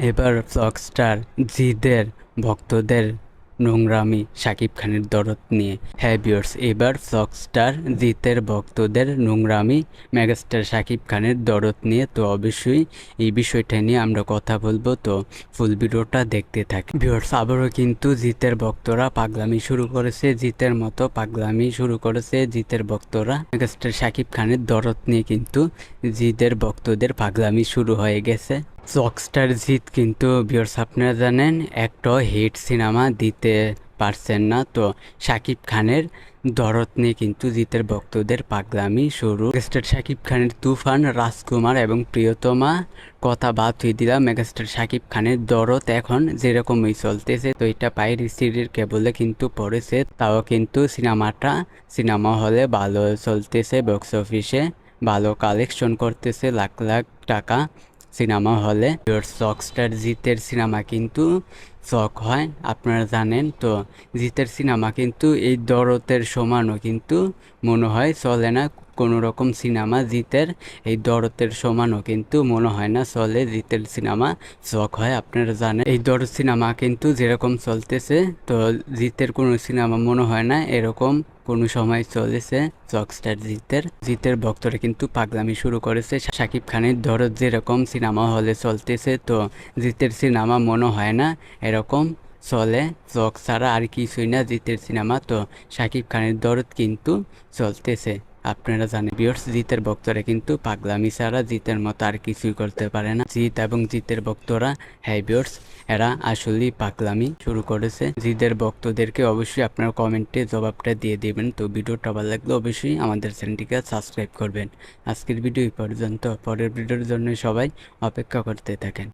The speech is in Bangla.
এবার রকস্টার জিদের ভক্তদের নোংরামি শাকিব খানের দরদ নিয়ে। হ্যাঁ ভিউয়ার্স, এবার রকস্টার জিতের ভক্তদের নোংরামি মেগাস্টার শাকিব খানের দরদ নিয়ে। তো অবশ্যই এই বিষয়টা নিয়ে আমরা কথা বলবো, তো ফুল ভিডিওটা দেখতে থাকি। ভিউয়ার্স, আবারও কিন্তু জিতের ভক্তরা পাগলামি শুরু করেছে, জিতের মতো পাগলামি শুরু করেছে জিতের ভক্তরা। মেগাস্টার শাকিব খানের দরদ নিয়ে কিন্তু জিতের ভক্তদের পাগলামি শুরু হয়ে গেছে। রকস্টার জিত কিন্তু ভিউয়ার্স আপনারা জানেন একটা হিট সিনেমা দিতে পারছেন না, তো শাকিব খানের দরদ নিয়ে কিন্তু জিতের ভক্তদের পাগলামি শুরু। মেগাস্টার শাকিব খানের তুফান, রাজকুমার এবং প্রিয়তমা কথা বাদ হয়ে দিলাম। মেগাস্টার শাকিব খানের দরদ এখন যেরকমই চলতেছে, তো এটা পাইরেসির কেবলে কিন্তু পড়েছে, তাও কিন্তু সিনেমা হলে ভালো চলতেছে, বক্স অফিসে ভালো কালেকশন করতেছে, লাখ লাখ টাকা সিনেমা হলে। রকস্টার জিতের সিনেমা কিন্তু শখ হয় আপনারা জানেন, তো জিতের সিনেমা কিন্তু এই দরদের সমানও কিন্তু মনে হয় চলে না কোনো রকম সিনেমা। জিতের এই দরদের সমানও কিন্তু মনে হয় না চলে জিতের সিনেমা, শখ হয় আপনারা জানেন। এই দরদ সিনেমা কিন্তু যেরকম চলতেছে, তো জিতের কোনো সিনেমা মনে হয় না এরকম কোনো সময় চলেছে। রকস্টার জিতের ভক্তরা কিন্তু পাগলামি শুরু করেছে। শাকিব খানের দরদ যেরকম সিনেমা হলে চলতেছে, তো জিতের সিনেমা মনে হয় না এরকম চলে। রক ছাড়া আর কিছুই না জিতের সিনেমা, তো শাকিব খানের দরদ কিন্তু চলতেছে আপনারা জানেন। ভিউয়ার্স, জিতের ভক্তরা কিন্তু পাগলামি ছাড়া জিতের মতো আর কিছুই করতে পারে না। জিত এবং জিতের ভক্তরা, হ্যাঁ ভিউয়ার্স, এরা আসলেই পাগলামি শুরু করেছে। জিতের ভক্তদেরকে অবশ্যই আপনারা কমেন্টে জবাবটা দিয়ে দিবেন। তো ভিডিওটা ভালো লাগলে অবশ্যই আমাদের চ্যানেলটিকে সাবস্ক্রাইব করবেন। আজকের ভিডিও এই পর্যন্ত, পরের ভিডিওর জন্য সবাই অপেক্ষা করতে থাকেন।